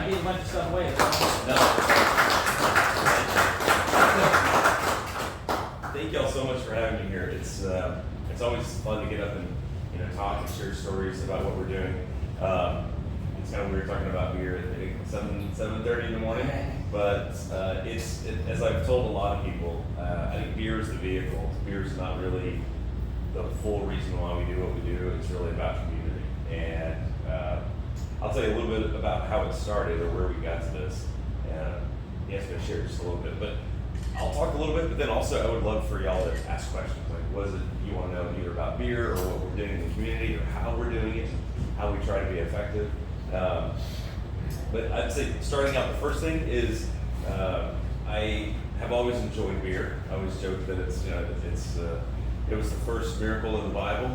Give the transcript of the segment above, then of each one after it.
I gave a bunch of stuff away. No. Thank y'all so much for having me here. It's always fun to get up and talk and share stories about what we're doing. It's kind of weird talking about beer at 7:30 in the morning, but as I've told a lot of people, I think beer is the vehicle. Beer is not really the full reason why we do what we do. It's really about community, and I'll tell you a little bit about how it started or where we got to this. He asked me to share just a little bit, but I'll talk a little bit, but then also I would love for y'all to ask questions. Like, what is it you want to know either about beer or what we're doing in the community or how we're doing it, how we try to be effective. But I'd say starting out, the first thing is I have always enjoyed beer. I always joke that it was the first miracle in the Bible.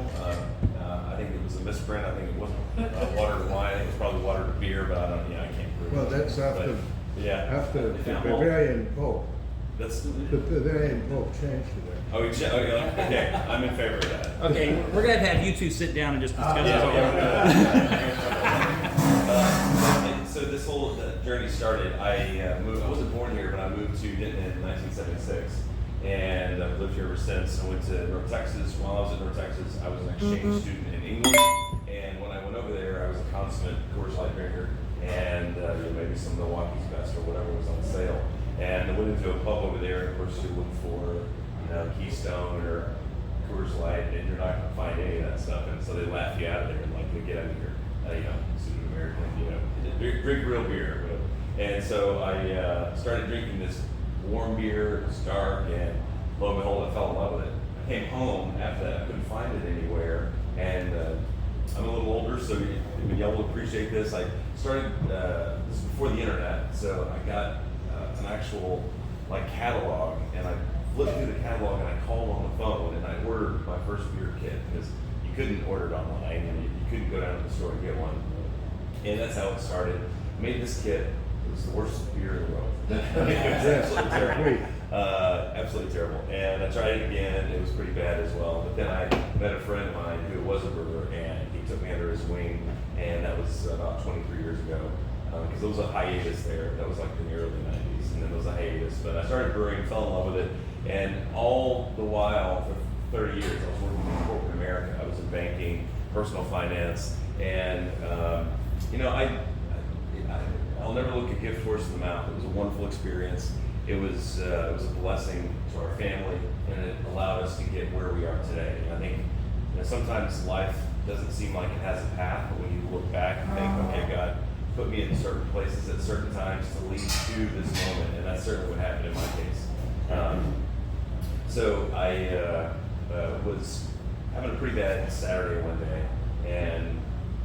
I think it was a misprint. I think it wasn't water to wine. It was probably water to beer, but I can't prove it. Well, that's after the Bavarian Pope. That's the Bavarian Pope changed it. Oh, okay. I'm in favor of that. Okay, we're gonna have you two sit down and just discuss this. So this whole journey started. I wasn't born here, but I moved to Denton in 1976, and I've lived here ever since. I went to North Texas. While I was in North Texas, I was an exchange student in England, and when I went over there, I was a consummate Coors Light drinker, and maybe some Milwaukee's Best or whatever was on sale. And I went into a pub over there, and of course you look for Keystone or Coors Light, and you're not going to find any of that stuff. And so they laugh you out of there and like, get out of here, student American, drink real beer. And so I started drinking this warm beer. It was dark, and lo and behold, I fell in love with it. I came home after that. I couldn't find it anywhere, and I'm a little older, so y'all will appreciate this. I started this is before the internet, so I got an actual catalog, and I flipped through the catalog and I called on the phone and I ordered my first beer kit because you couldn't order it online and you couldn't go down to the store and get one. And that's how it started. I made this kit. It was the worst beer in the world. It was absolutely terrible. Absolutely terrible. And I tried it again. It was pretty bad as well. But then I met a friend of mine who was a brewer, and he took me under his wing, and that was about 23 years ago. Because there was a hiatus there. That was like in the early 90s, and then there was a hiatus. But I started brewing, fell in love with it, and all the while for 30 years I was working in corporate America. I was in banking, personal finance, and I'll never look a gift horse in the mouth. It was a wonderful experience. It was a blessing to our family, and it allowed us to get where we are today. And I think sometimes life doesn't seem like it has a path, but when you look back and think, okay, God put me in certain places at certain times to lead to this moment, and that's certainly what happened in my case. So I was having a pretty bad Saturday one day, and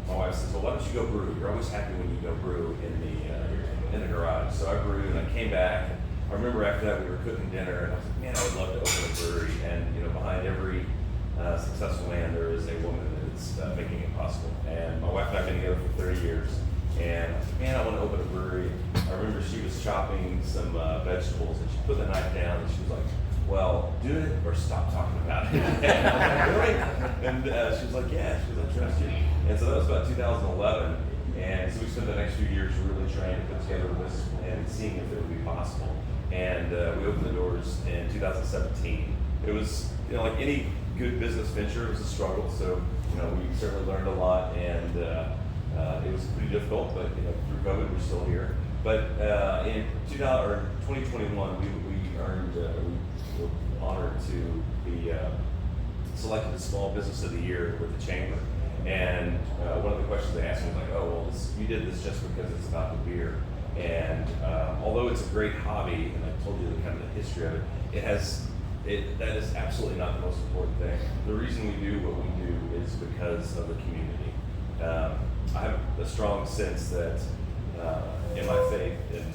my wife says, "Well, why don't you go brew? You're always happy when you go brew in the garage." So I brewed, and I came back. I remember after that we were cooking dinner, and I was like, "Man, I would love to open a brewery." And behind every successful man, there is a woman that's making it possible. And my wife and I have been together for 30 years. And I was like, "Man, I want to open a brewery." I remember she was chopping some vegetables, and she put the knife down, and she was like, "Well, do it or stop talking about it." And I was like, "Really?" And she was like, "Yeah." She was like, "I trust you." And so that was about 2011. And so we spent the next few years really trying to put together a business plan and seeing if it would be possible. And we opened the doors in 2017. It was, like any good business venture, it was a struggle. So, we certainly learned a lot, and it was pretty difficult, but through COVID, we're still here. But in 2021, we were honored to be selected as Small Business of the Year with the Chamber. And one of the questions they asked me was like, "Oh, well, you did this just because it's about the beer." And although it's a great hobby, and I told you the kind of the history of it, that is absolutely not the most important thing. The reason we do what we do is because of the community. I have a strong sense that in my faith, and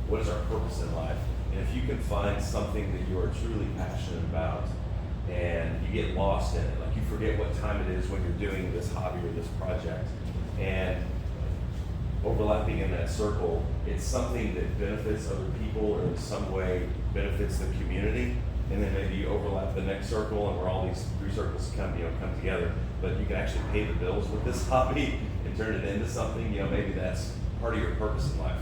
what is our purpose in life? And if you can find something that you are truly passionate about, and you get lost in it, like you forget what time it is when you're doing this hobby or this project, and overlapping in that circle, it's something that benefits other people or in some way benefits the community, and then maybe you overlap the next circle, and where all these three circles come together, but you can actually pay the bills with this hobby and turn it into something, maybe that's part of your purpose in life.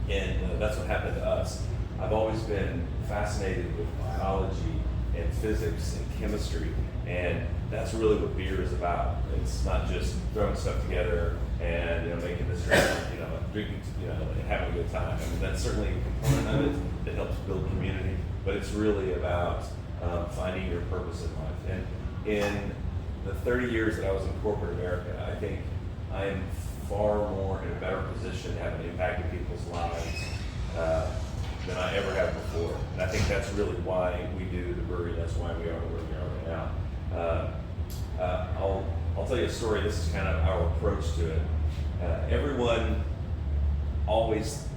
And that's what happened to us. I've always been fascinated with biology and physics and chemistry, and that's really what beer is about. It's not just throwing stuff together and making this drink, drinking, and having a good time. I mean, that's certainly a component of it that helps build community, but it's really about finding your purpose in life. And in the 30 years that I was in corporate America, I think I am far more in a better position to have an impact in people's lives than I ever have before. And I think that's really why we do the brewery. That's why we are where we are right now. I'll tell you a story. This is kind of our approach to it. Everyone always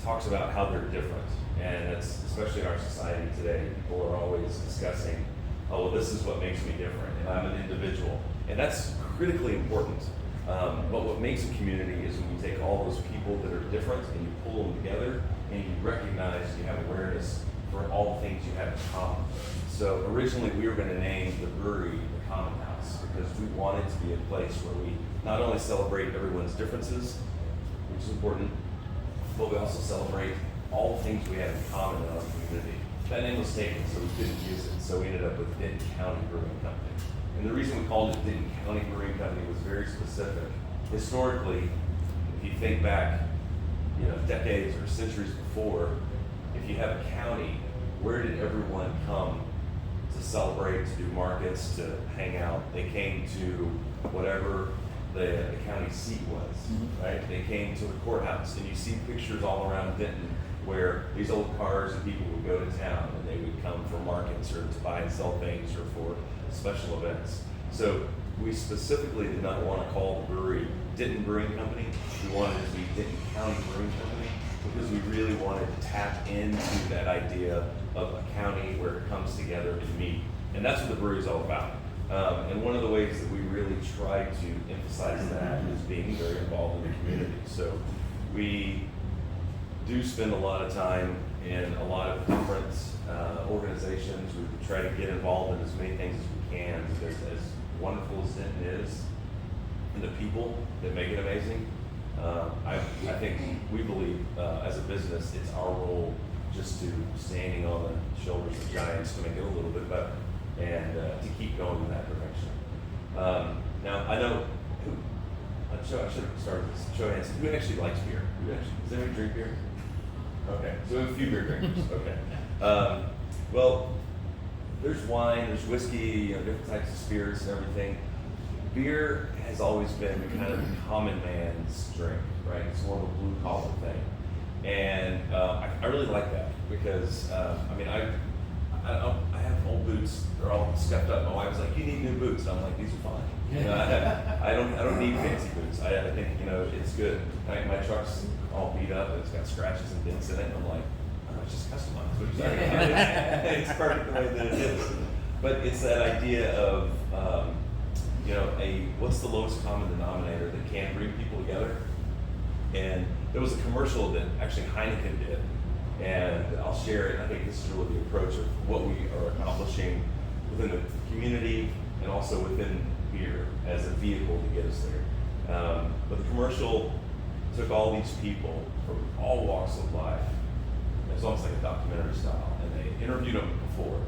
talks about how they're different, and it's especially in our society today. People are always discussing, oh, well, this is what makes me different, and I'm an individual, and that's critically important. But what makes a community is when you take all those people that are different and you pull them together and you recognize, you have awareness for all the things you have in common. So originally we were going to name the brewery the Common House because we wanted to be a place where we not only celebrate everyone's differences, which is important, but we also celebrate all the things we have in common in our community. That name was taken, so we couldn't use it, so we ended up with Denton County Brewing Company. And the reason we called it Denton County Brewing Company was very specific. Historically, if you think back, decades or centuries before, if you have a county, where did everyone come to celebrate, to do markets, to hang out? They came to whatever the county seat was, right? They came to the courthouse, and you see pictures all around Denton where these old cars and people would go to town and they would come for markets or to buy and sell things or for special events. So we specifically did not want to call the brewery Denton Brewing Company. We wanted it to be Denton County Brewing Company because we really wanted to tap into that idea of a county where it comes together to meet. And that's what the brewery is all about. And one of the ways that we really try to emphasize that is being very involved in the community. So we do spend a lot of time in a lot of different organizations. We try to get involved in as many things as we can because as wonderful as Denton is and the people that make it amazing, I think we believe as a business it's our role just to standing on the shoulders of giants to make it a little bit better and to keep going in that direction. Now I know I should have started this. Show of hands. Who actually likes beer? Does anybody drink beer? Okay, so we have a few beer drinkers. Okay. Well, there's wine, there's whiskey, different types of spirits and everything. Beer has always been kind of the common man's drink, right? It's more of a blue collar thing, and I really like that because I have old boots. They're all scuffed up. My wife's like, "You need new boots." And I'm like, "These are fine." I don't need fancy boots. I think it's good. My truck's all beat up and it's got scratches and dents in it. And I'm like, "Oh, it's just customized." Which is it's perfect the way that it is. But it's that idea of what's the lowest common denominator that can bring people together. And there was a commercial that actually Heineken did. And I'll share it. I think this is really the approach of what we are accomplishing within the community and also within beer as a vehicle to get us there. But the commercial took all these people from all walks of life. It was almost like a documentary style, and they interviewed them before.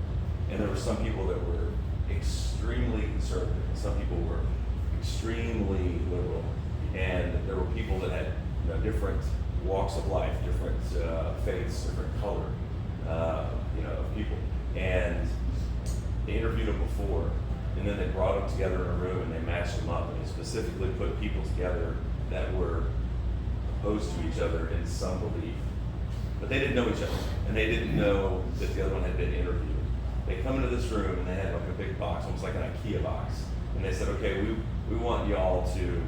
And there were some people that were extremely conservative, and some people were extremely liberal, and there were people that had different walks of life, different faiths, different color, of people. And they interviewed them before, and then they brought them together in a room and they matched them up, and they specifically put people together that were opposed to each other in some belief. But they didn't know each other, and they didn't know that the other one had been interviewed. They come into this room and they had like a big box, almost like an IKEA box, and they said, "Okay, we want y'all to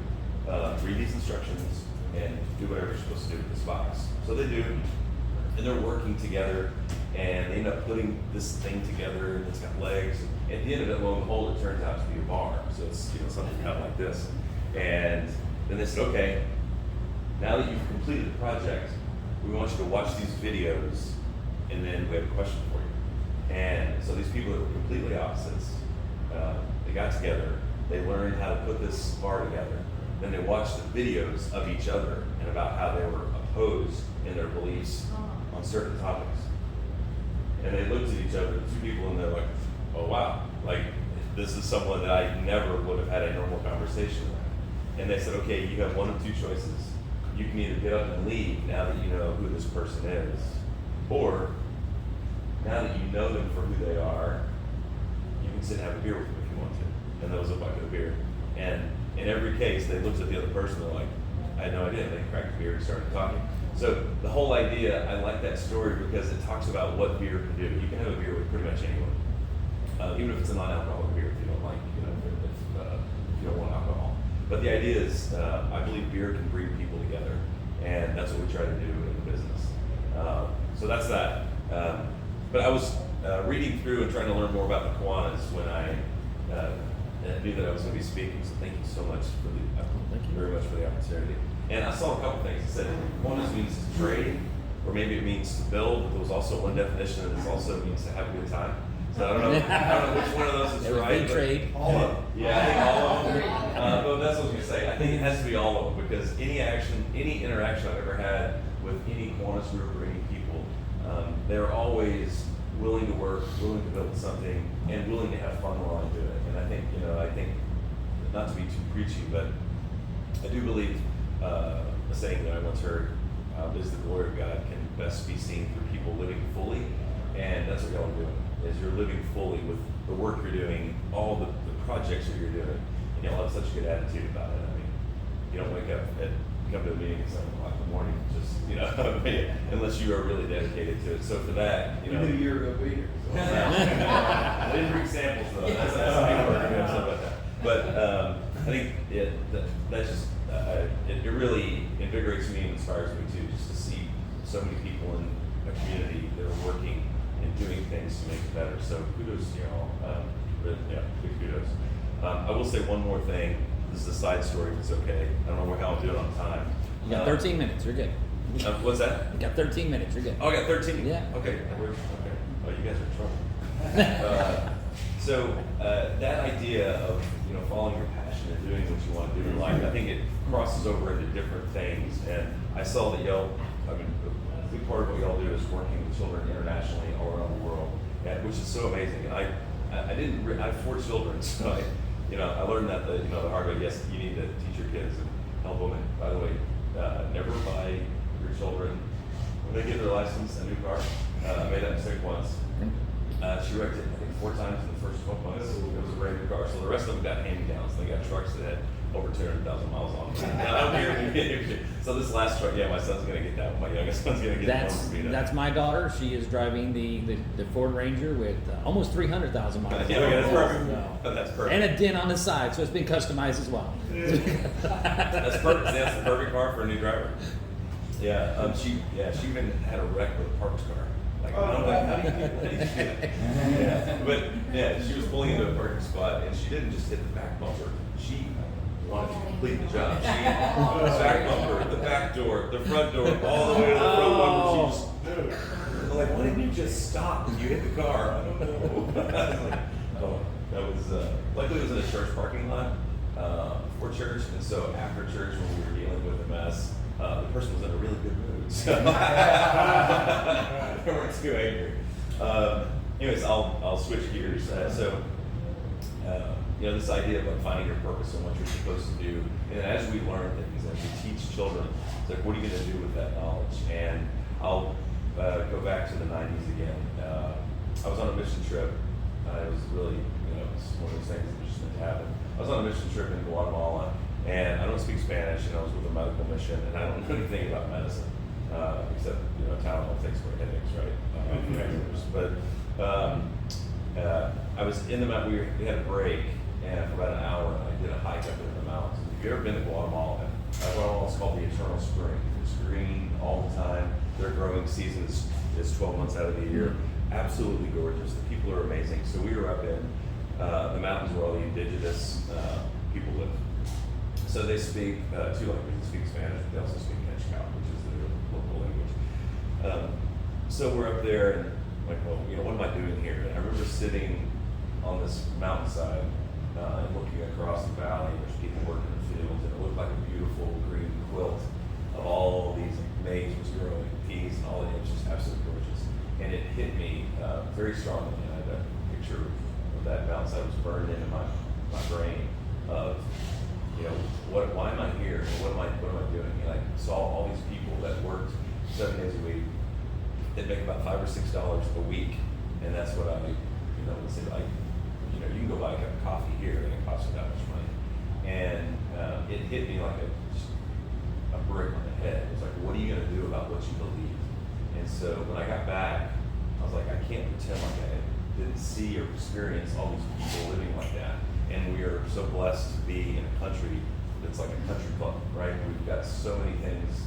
read these instructions and do whatever you're supposed to do with this box." So they do, and they're working together, and they end up putting this thing together, and it's got legs. And at the end of it, lo and behold, it turns out to be a bar. So it's something kind of like this. And then they said, "Okay, now that you've completed the project, we want you to watch these videos, and then we have a question for you." And so these people that were completely opposites, they got together, they learned how to put this bar together, then they watched the videos of each other and about how they were opposed in their beliefs on certain topics. And they looked at each other, two people, and they're like, oh wow, like this is someone that I never would have had a normal conversation with. And they said, okay, you have one of two choices. You can either get up and leave now that you know who this person is, or now that you know them for who they are, you can sit and have a beer with them if you want to. And that was a bucket of beer. And in every case, they looked at the other person, they're like, I had no idea. And they cracked a beer and started talking. So the whole idea, I like that story because it talks about what beer can do. You can have a beer with pretty much anyone, even if it's a non-alcoholic beer if you don't like, if you don't want alcohol. But the idea is, I believe beer can bring people together, and that's what we try to do in the business. So that's that. But I was reading through and trying to learn more about the Kiwanis when I knew that I was going to be speaking. So thank you so much for very much for the opportunity. And I saw a couple things. It said Kiwanis means to trade, or maybe it means to build. But there was also one definition, and it also means to have a good time. So I don't know which one of those is right. Trade. All of them. Yeah, I think all of them. But that's what I was going to say. I think it has to be all of them because any interaction I've ever had with any Kiwanis group or any people, they're always willing to work, willing to build something, and willing to have fun while I do it. And I think, not to be too preachy, but I do believe a saying that I once heard is the glory of God can best be seen through people living fully, and that's what y'all are doing. Is you're living fully with the work you're doing, all the projects that you're doing, and you'll have such a good attitude about it. I mean, you don't wake up and come to a meeting at 7 o'clock in the morning, just unless you are really dedicated to it. So for that, You knew you were going to be here. So. I didn't bring samples though. That's something about that. But I think that just it really invigorates me and inspires me too, just to see so many people in a community that are working and doing things to make it better. So kudos to y'all. Big kudos. I will say one more thing. This is a side story, if it's okay. I don't know how I'll do it on time. You got 13 minutes. You're good. What's that? You got 13 minutes. You're good. Oh, I got 13? Yeah. Okay. Oh, you guys are in trouble. So that idea of following your passion and doing what you want to do in life, I think it crosses over into different things. And I saw that y'all, a big part of what y'all do is working with children internationally all around the world, which is so amazing. And I have 4 children, so I learned that the hard way. Yes, you need to teach your kids and help them. And by the way, never buy your children when they get their license a new car. I made that mistake once. She wrecked it, I think, 4 times in the first 12 months. It was a brand new car. So the rest of them got hand-me-downs. They got trucks that had over 200,000 miles on them. And I don't care if you get it. So this last truck, my son's going to get that one. My youngest son's going to get one. That's my daughter. She is driving the Ford Ranger with almost 300,000 miles. That's perfect. That's perfect. And a dent on the side, so it's been customized as well. That's perfect. That's the perfect car for a new driver. Yeah. She even had a wreck with a parked car. I'm like, how do you do that? But she was pulling into a parking spot, and she didn't just hit the back bumper. She wanted to complete the job. She the back bumper, the back door, the front door, all the way to the front bumper. I'm like, why didn't you just stop when you hit the car? I don't know. That was luckily it was in a church parking lot for church, and so after church when we were dealing with a mess, the person was in a really good mood. So they weren't too angry. Anyways, I'll switch gears. This idea of finding your purpose and what you're supposed to do, and as we learn things, as we teach children, it's like, what are you going to do with that knowledge? And I'll go back to the 90s again. I was on a mission trip. It was really, it's one of those things that just didn't happen. I was on a mission trip in Guatemala, and I don't speak Spanish, and I was with a medical mission, and I don't know anything about medicine, except, Tylenol takes away headaches, right? But I was in the mountain, we had a break, and for about an hour, and I did a hike up in the mountains. If you've ever been to Guatemala, Guatemala is called the Eternal Spring. It's green all the time. Their growing season is 12 months out of the year. Absolutely gorgeous. The people are amazing. So we were up in the mountains where all the indigenous people live. So they speak 2 languages. They speak Spanish, but they also speak Quechua, which is their local language. So we're up there, and like, well, what am I doing here? And I remember sitting on this mountainside and looking across the valley. There's people working in the fields, and it looked like a quilt of all these maize was growing, peas and all that. It was just absolutely gorgeous. And it hit me very strongly. And I had a picture of that mountain that was burned into my brain of, you know, why am I here? And what am I doing? And I saw all these people that worked 7 days a week. They'd make about $5 or $6 a week, and that's what I, you know, would say, like, you know, you can go buy a cup of coffee here, and it costs you that much money. And it hit me like a brick on the head. It was like, what are you going to do about what you believe? And so when I got back, I was like, I can't pretend like I didn't see or experience all these people living like that. And we are so blessed to be in a country that's like a country club, right? We've got so many things.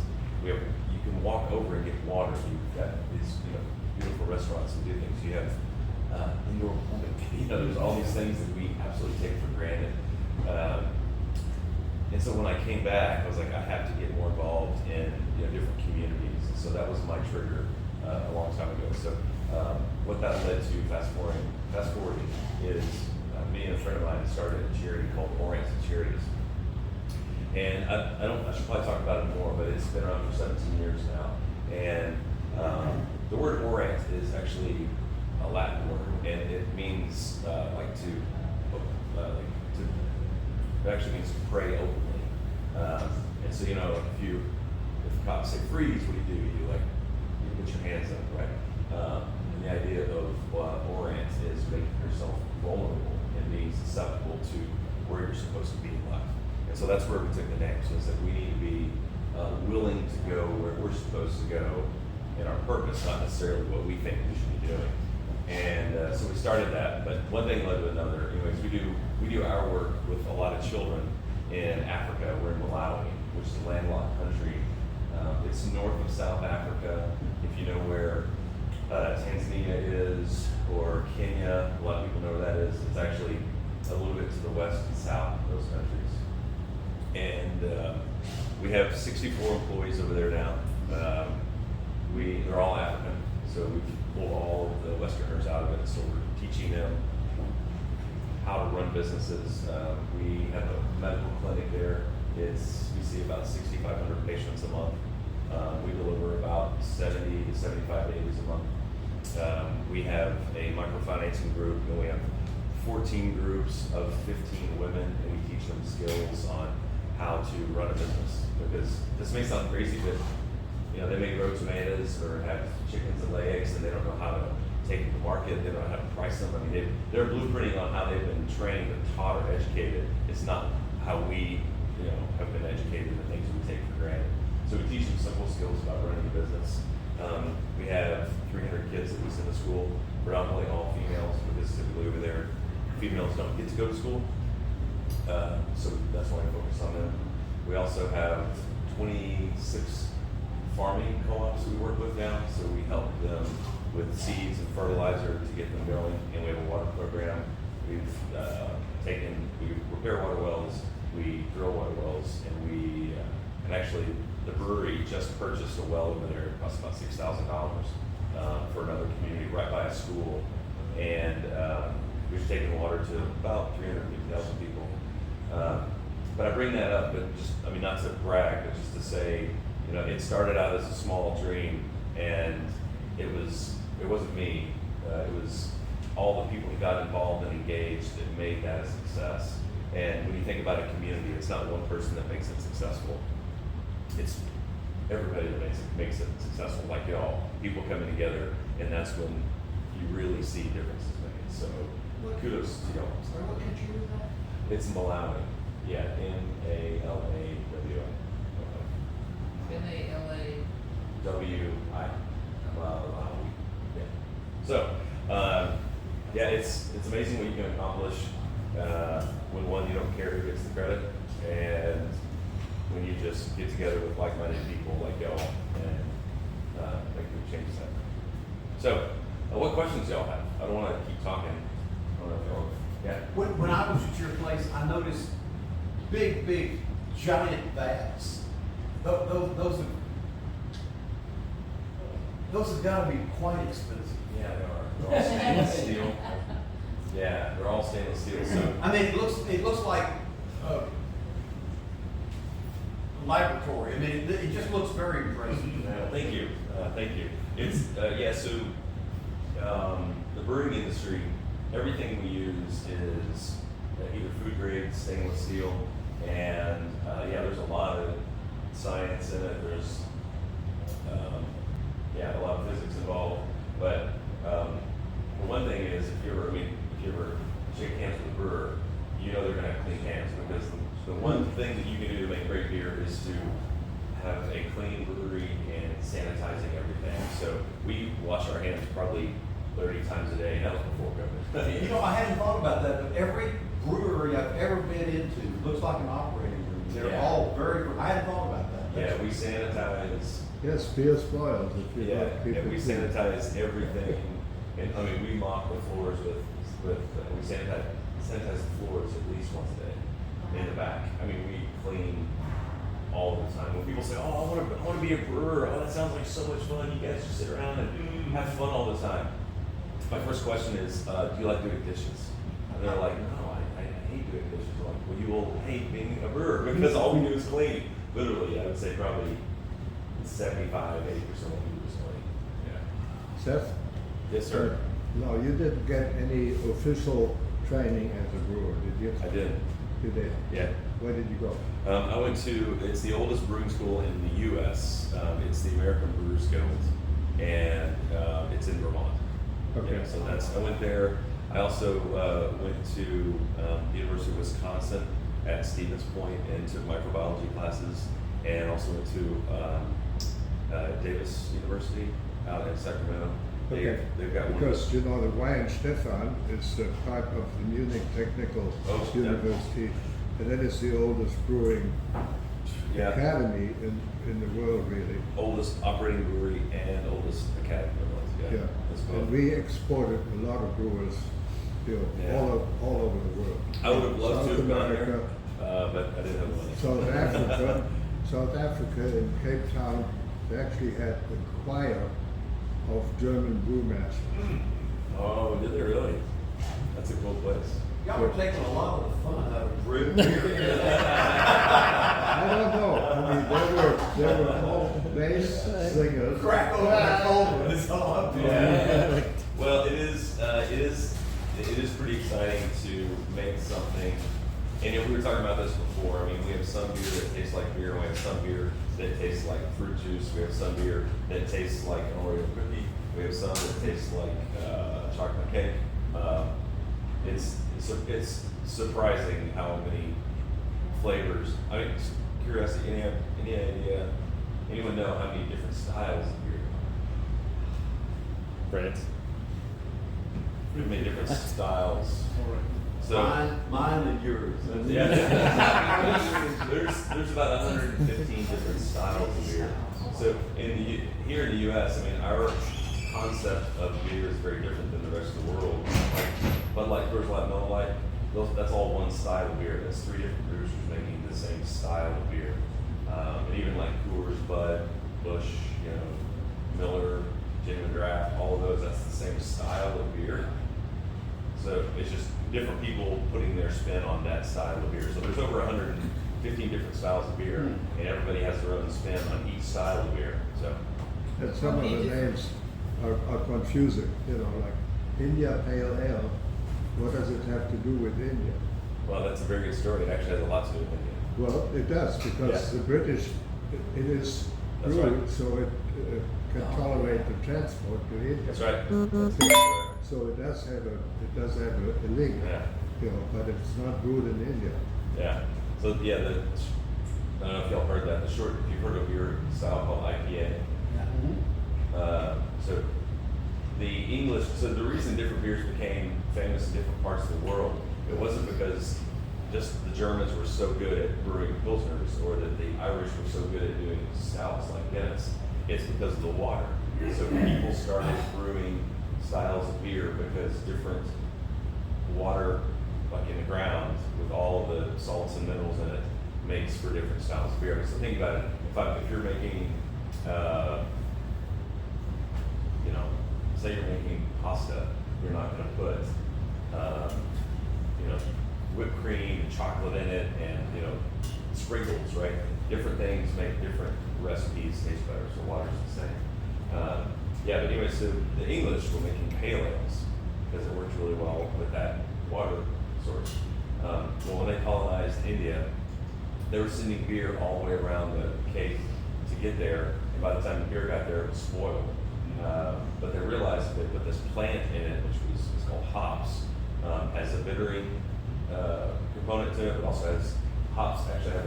You can walk over and get water. You've got these, you know, beautiful restaurants and do things. You have indoor plumbing. You know, there's all these things that we absolutely take for granted. And so when I came back, I was like, I have to get more involved in, you know, different communities. And so that was my trigger a long time ago. So what that led to, fast forwarding, is me and a friend of mine started a charity called Orient Charities. And I should probably talk about it more, but it's been around for 17 years now. And the word Orient is actually a Latin word, and it means it actually means to pray openly. And so, you know, if the cops say freeze, what do? You put your hands up, right? And the idea of Orient is making yourself vulnerable and being susceptible to where you're supposed to be in life. And so that's where we took the name. So it's that we need to be willing to go where we're supposed to go in our purpose, not necessarily what we think we should be doing. And so we started that, but one thing led to another. Anyways, we do our work with a lot of children in Africa. We're in Malawi, which is a landlocked country. It's north of South Africa. If you know where Tanzania is, or Kenya, a lot of people know where that is. It's actually a little bit to the west and south of those countries. And we have 64 employees over there now. They're all African, so we pull all of the Westerners out of it. So we're teaching them how to run businesses. We have a medical clinic there. We see about 6,500 patients a month. We deliver about 70 to 75 babies a month. We have a microfinancing group, and we have 14 groups of 15 women, and we teach them skills on how to run a business. Because this may sound crazy, but you know, they may grow tomatoes or have chickens and lay eggs, and they don't know how to take them to market. They don't know how to price them. I mean, they're blueprinting on how they've been trained and taught or educated. It's not how we, you know, have been educated in the things we take for granted. So we teach them simple skills about running a business. We have 300 kids that we send to school, predominantly all females, because typically over there, females don't get to go to school. So that's why we focus on them. We also have 26 farming co-ops we work with now, so we help them with seeds and fertilizer to get them going, and we have a water program. We repair water wells, we drill water wells, and actually the brewery just purchased a well over there. It costs about $6,000 for another community right by a school, and we've taken water to about 350,000 people. But I bring that up, but not to brag, but just to say, you know, it started out as a small dream, and it wasn't me. It was all the people who got involved and engaged that made that a success. And when you think about a community, it's not one person that makes it successful. It's everybody that makes it successful, like y'all. People coming together, and that's when you really see differences made. So kudos to y'all. Sorry, what country was that? It's Malawi. Yeah, Malawi. W-I. Malawi. Yeah. So, it's amazing what you can accomplish when you don't care who gets the credit, and when you just get together with like-minded people like y'all and make big changes happen. So, what questions y'all have? I don't want to keep talking. I don't know if y'all, yeah. When I was at your place, I noticed big, giant vats. Those have got to be quite expensive. Yeah, they are. They're all stainless steel. Yeah, they're all stainless steel. So I mean, it looks like laboratory. I mean, it just looks very impressive. Thank you, thank you. It's, yeah, so, the brewing industry, everything we use is either food grade, stainless steel, and, yeah, there's a lot of science in it, there's, yeah, a lot of physics involved, but, the one thing is, if you ever shake hands with a brewer, you know they're gonna have clean hands, because the one thing that you can do to make great beer is to have a clean brewery and sanitizing everything. So we wash our hands probably 30 times a day, and that was before COVID. You know, I hadn't thought about that, but every brewery I've ever been into looks like an operating room. They're Yeah. all very, I hadn't thought about that. Yeah, we sanitize. Yes, beer spoils if you Yeah, let people and we clean. sanitize everything. And I mean, we mop the floors with we sanitize the floors at least once a day in the back. I mean, we clean all the time. When people say, "Oh, I want to be a brewer," oh, that sounds like so much fun. You guys just sit around and have fun all the time. My first question is, do you like doing dishes? And they're like, "No, I hate doing dishes." I'm like, well, you will hate being a brewer because all we do is clean. Literally, I would say probably 75, 80% of what we do is clean. Yeah. Seth? Yes, sir. No, you didn't get any official training as a brewer, did you? I did. You did? Yeah. Where did you go? I went to, it's the oldest brewing school in the U.S. It's the American Brewers Guild, and it's in Vermont. Okay. Yeah, so I went there. I also went to the University of Wisconsin at Stevens Point and took microbiology classes, and also went to Davis University out in Sacramento. Okay. They've got one. Because, you know, the Weihenstephan is the part of the Munich Technical Oh, yeah. University, and that is the oldest brewing Yeah. academy in the world, really. Oldest operating brewery and oldest academy. Yeah. That's cool. And we exported a lot of brewers, you know, Yeah. all over the world. I would have loved to South have gone there, America, but I didn't have the money. South Africa in Cape Town, they actually had a choir of German brewmasters. Oh, did they really? That's a cool place. Y'all are taking a lot of the fun out of brewing beer. I don't know. I mean, they were all bass singers. Crack open that cold one, it's all up to you. Yeah. Well, it is pretty exciting to make something. And we were talking about this before. I mean, we have some beer that tastes like beer. We have some beer that tastes like fruit juice. We have some beer that tastes like an Oreo cookie. We have some that tastes like chocolate cake. It's surprising how many flavors. I mean, just curiosity. Any idea? Anyone know how many different styles of beer? France. How many different styles? So Mine and yours. yeah, there's about 115 different styles of beer. So here in the U.S., I mean, our concept of beer is very different than the rest of the world. Like Bud Light, Coors Light, Miller Lite, that's all one style of beer. That's 3 different producers making the same style of beer. And even like Coors, Bud, Busch, Miller, Genuine Draft, all of those, that's the same style of beer. So it's just different people putting their spin on that style of beer. So there's over 115 different styles of beer, and everybody has their own spin on each style of beer. So And some of the names are confusing, like India Pale Ale. What does it have to do with India? well, that's a very good story. It actually has a lot to do with India. Well, it does, because Yeah. the British, it is That's brewed right. so it can tolerate the transport to India. That's right. That's That's it. right. So it does have a link, Yeah. but it's not brewed in India. Yeah. So yeah, I don't know if y'all heard that. If you've heard of a beer style called IPA. So the reason different beers became famous in different parts of the world, it wasn't because just the Germans were so good at brewing pilsners, or that the Irish were so good at doing stouts like Guinness. It's because of the water. So people started brewing styles of beer because different water, like in the ground, with all the salts and minerals in it, makes for different styles of beer. So think about it. If you're making, say you're making pasta, you're not going to put, whipped cream and chocolate in it, and sprinkles, right? Different things make different recipes taste better, so water's the same. Yeah, but anyway, so the English were making pale ales because it works really well with that water source. Well, when they colonized India, they were sending beer all the way around the Cape to get there, and by the time the beer got there, it was spoiled. But they realized that they put this plant in it, which was called hops, has a bittering component to it, but also has hops actually have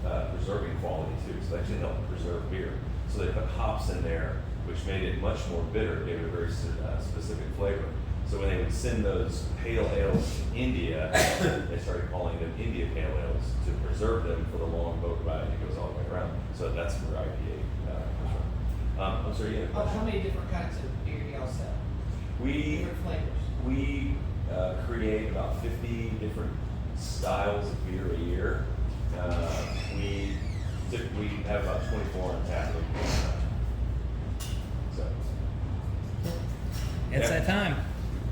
a preserving quality too, so they actually help preserve beer. So they put hops in there, which made it much more bitter, gave it a very specific flavor. So when they would send those pale ales to India, they started calling them India pale ales to preserve them for the long boat ride that goes all the way around. So that's where IPA comes from. I'm sorry, you had a How question? many different kinds of beer do y'all sell? We Different flavors? we create about 50 different styles of beer a year. We typically have about 24 on tap. So, It's Yeah. that time.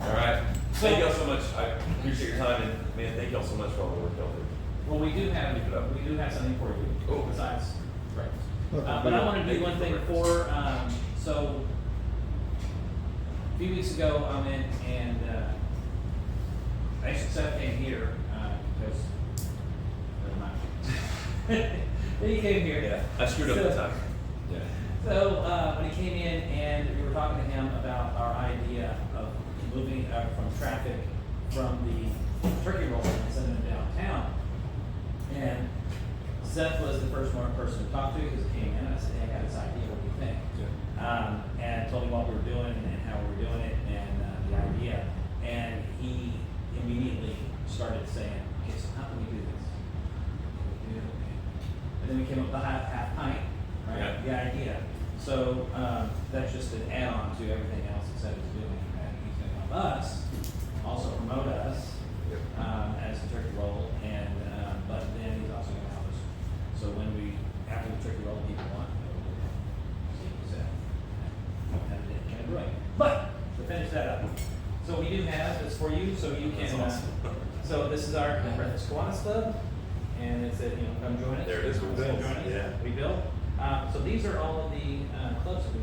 all right. Thank y'all so much. I appreciate your time, and man, thank y'all so much for all the work y'all do. Well, we do have something for you. Oh. Besides breakfast. Okay. But I want to Thank do you one for thing breakfast. before. So a few weeks ago, I went and actually Seth came here because never mind. He came here. Yeah, I screwed up the time. Yeah. So when he came in and we were talking to him about our idea of moving from traffic from the turkey roll and sending them downtown, and Seth was the first person to talk to because he came in and I said, hey, I got this idea, what do you think? And told him what we were doing and how we were doing it and the idea, and he immediately started saying, okay, so how can we do this? And then we came up with the half pint, right? Yeah. The idea. So that's just an add-on to everything else that Seth is doing. And he's going to help us also promote us Yep. as a turkey roll, and but then he's also going to help us. So when we after the turkey roll, people want to go see what he said. And it kind of brewing. But to finish that up, so we do have this for you, so you can. That's awesome. So this is our Breakfast Kiwanis Club, and it's come join us. There it is. We Come built. join us. Yeah. We built. So these are all of the clubs that